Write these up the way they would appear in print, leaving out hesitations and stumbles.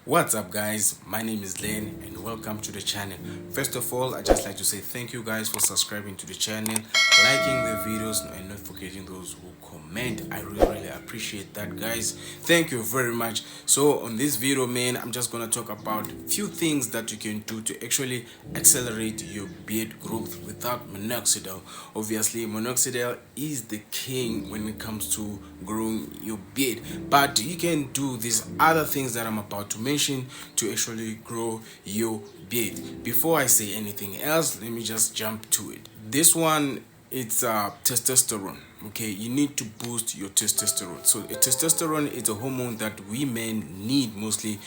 What's up guys, my name is Len and welcome to the channel. First of all, I just like to say thank you guys for subscribing to the channel, liking the videos and not forgetting those who comment. I really appreciate that guys. Thank you very much. So on this video man, I'm just gonna talk about few things that you can do to actually accelerate your beard growth without minoxidil. Obviously minoxidil is the king when it comes to growing your beard, but you can do these other things that I'm about to mention to actually grow your beard. Before I say anything else, let me just jump to it. This one, it's testosterone. Okay, you need to boost your testosterone. So testosterone is a hormone that we men need mostly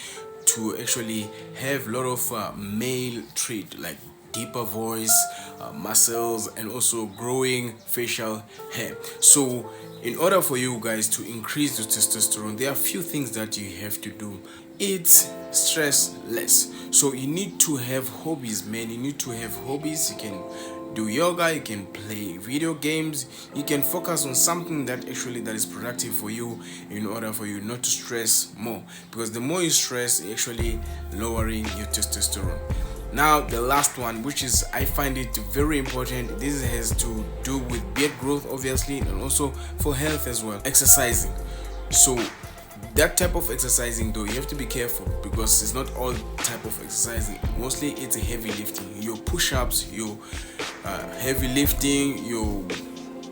to actually have a lot of male trait like deeper voice, muscles, and also growing facial hair. So in order for you guys to increase your testosterone, there are a few things that you have to do. Eat stress less. So you need to have hobbies, man. You need to have hobbies. You can do yoga, you can play video games, you can focus on something that is productive for you in order for you not to stress more, because the more you stress, you're actually lowering your testosterone. Now the last one, which is I find it very important, this has to do with beard growth obviously, and also for health as well, exercising. So that type of exercising though, you have to be careful because it's not all type of exercising. Mostly it's a heavy lifting, your push-ups, your heavy lifting, your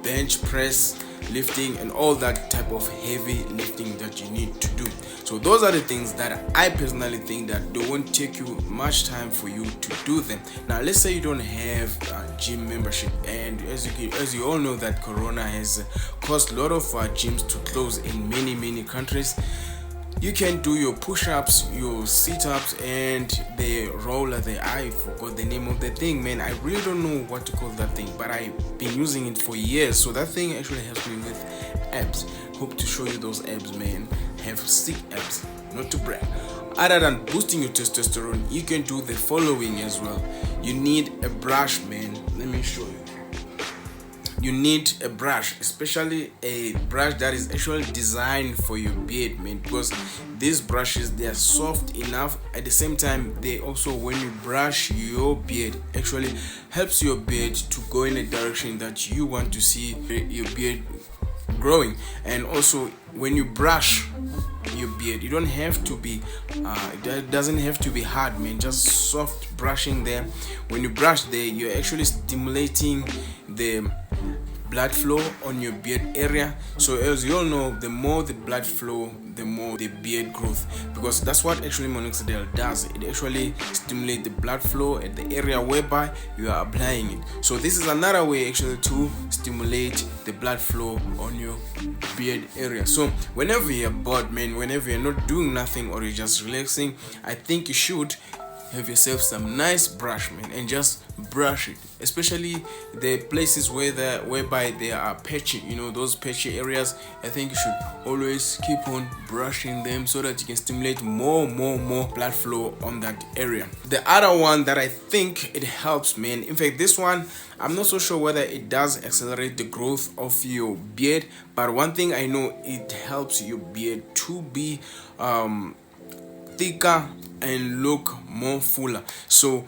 bench press lifting, and all that type of heavy lifting that you need to do. So those are the things that I personally think that they won't take you much time for you to do them. Now let's say you don't have a gym membership, and as you all know that corona has caused a lot of gyms to close in many countries. You can do your push-ups, your sit-ups, and the roller. I forgot the name of the thing, man. I really don't know what to call that thing, but I've been using it for years. So that thing actually helps me with abs. Hope to show you those abs, man. Have sick abs, not to brag. Other than boosting your testosterone, you can do the following as well. You need a brush, man. Let me show you. You need a brush, especially a brush that is actually designed for your beard, man, because these brushes, they are soft enough. At the same time, they also, when you brush your beard, actually helps your beard to go in a direction that you want to see your beard growing. And also when you brush your beard, you don't have to be it doesn't have to be hard, man. Just soft brushing there. When you brush there, you're actually stimulating the blood flow on your beard area. So as you all know, the more the blood flow, the more the beard growth, because that's what actually minoxidil does. It actually stimulates the blood flow at the area whereby you are applying it. So this is another way actually to stimulate the blood flow on your beard area. So whenever you're bored, man, whenever you're not doing nothing or you're just relaxing, I think you should have yourself some nice brush, man, and just brush it, especially the places whereby there are patchy, those patchy areas. I think you should always keep on brushing them so that you can stimulate more blood flow on that area. The other one that I think it helps, man, in fact this one I'm not so sure whether it does accelerate the growth of your beard, but one thing I know, it helps your beard to be thicker and look more fuller. So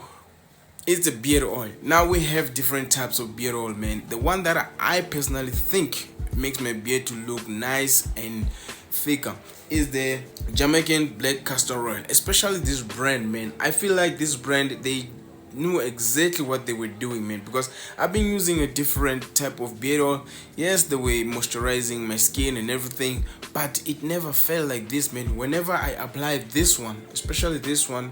it's the beard oil. Now we have different types of beard oil, man. The one that I personally think makes my beard to look nice and thicker is the Jamaican black castor oil, especially this brand, man. I feel like this brand, they knew exactly what they were doing, man, because I've been using a different type of beard oil. Yes, they were moisturizing my skin and everything, but it never felt like this, man. Whenever I applied this one, especially this one,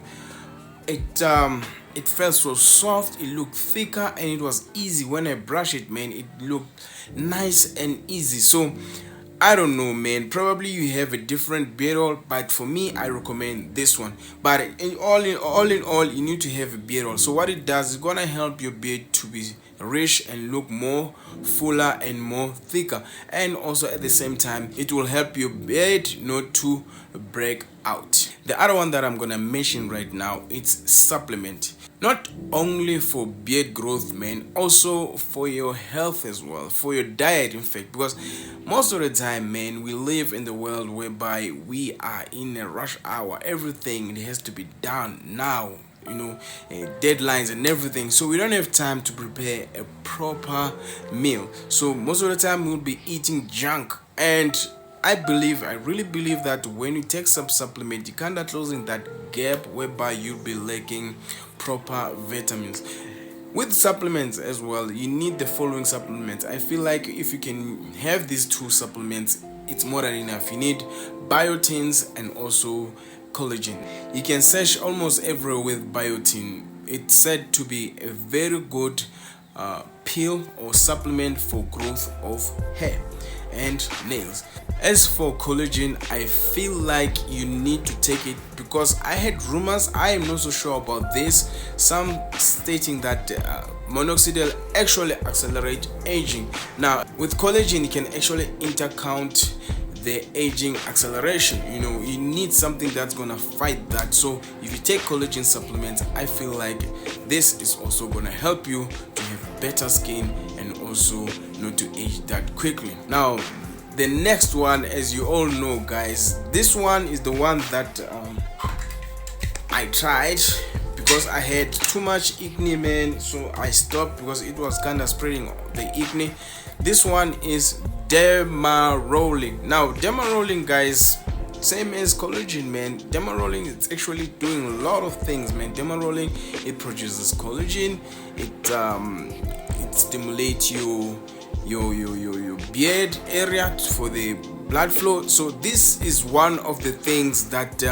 it felt so soft, it looked thicker, and it was easy. When I brush it, man, it looked nice and easy. So I don't know, man, probably you have a different beard oil, but for me I recommend this one. But in all, you need to have a beard oil. So what it does is gonna help your beard to be rich and look more fuller and more thicker. And also at the same time, it will help your beard not to break out. The other one that I'm gonna mention right now, it's supplement. Not only for beard growth, man, also for your health as well, for your diet, in fact, because most of the time, man, we live in the world whereby we are in a rush hour. Everything it has to be done now, deadlines and everything, so we don't have time to prepare a proper meal. So most of the time we'll be eating junk, and I really believe that when you take some supplement, you kind of closing that gap whereby you'll be lacking proper vitamins. With supplements as well, you need the following supplements. I feel like if you can have these two supplements, it's more than enough. You need biotins and also collagen. You can search almost everywhere with biotin. It's said to be a very good pill or supplement for growth of hair and nails. As for collagen, I feel like you need to take it because I had rumors, I am not so sure about this, some stating that minoxidil actually accelerate aging. Now with collagen, you can actually intercount the aging acceleration. You need something that's gonna fight that. So if you take collagen supplements, I feel like this is also gonna help you to have better skin and also not to age that quickly. Now the next one, as you all know, guys, this one is the one that I tried because I had too much acne, man, so I stopped because it was kind of spreading the acne. This one is Derma rolling. Now Derma rolling, guys, same as collagen, man. Derma rolling is actually doing a lot of things, man. Derma rolling, it produces collagen, it stimulates your beard area for the blood flow. So this is one of the things that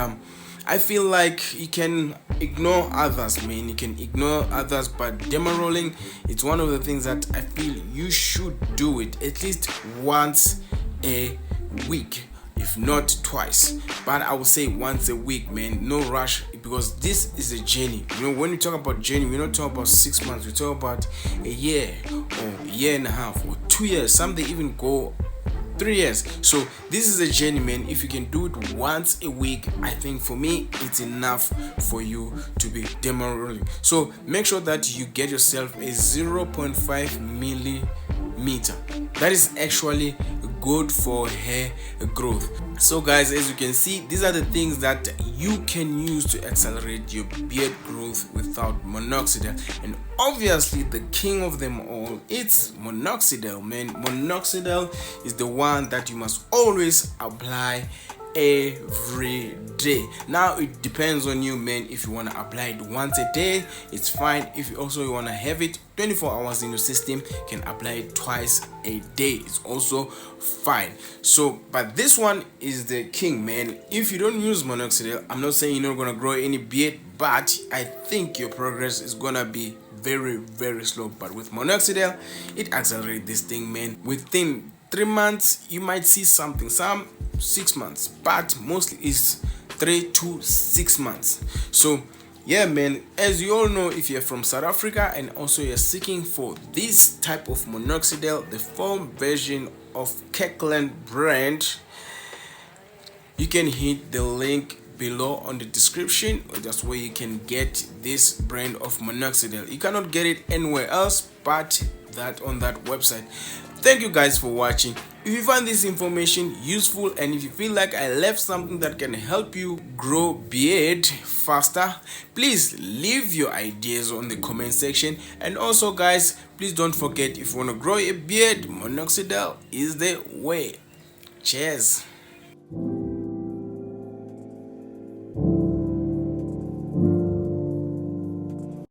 I feel like you can ignore others, man. You can ignore others, but derma rolling, it's one of the things that I feel you should do it at least once a week, if not twice, but I would say once a week, man. No rush, because this is a journey. When we talk about journey, we're not talking about 6 months, we talk about a year or a year and a half or 2 years. Some they even go 3 years. So this is a journey, man. If you can do it once a week, I think for me it's enough for you to be derma rolling. So make sure that you get yourself a 0.5 millimeter. That is actually good for hair growth. So guys, as you can see, these are the things that you can use to accelerate your beard growth without minoxidil. And obviously the king of them all, it's minoxidil, man. Minoxidil is the one that you must always apply every day. Now it depends on you, man. If you want to apply it once a day, it's fine. If you also want to have it 24 hours in your system, you can apply it twice a day, it's also fine. So but this one is the king, man. If you don't use minoxidil, I'm not saying you're not gonna grow any beard, but I think your progress is gonna be very slow. But with minoxidil, it accelerates this thing, man. Within 3 months you might see something, some 6 months, but mostly it's 3 to 6 months. So yeah, man, as you all know, if you're from South Africa and also you're seeking for this type of minoxidil, the foam version of Kirkland brand, you can hit the link below on the description. That's where you can get this brand of minoxidil. You cannot get it anywhere else but that on that website. Thank you guys for watching. If you find this information useful and if you feel like I left something that can help you grow beard faster, please leave your ideas on the comment section. And also guys, please don't forget, if you want to grow a beard, minoxidil is the way. Cheers.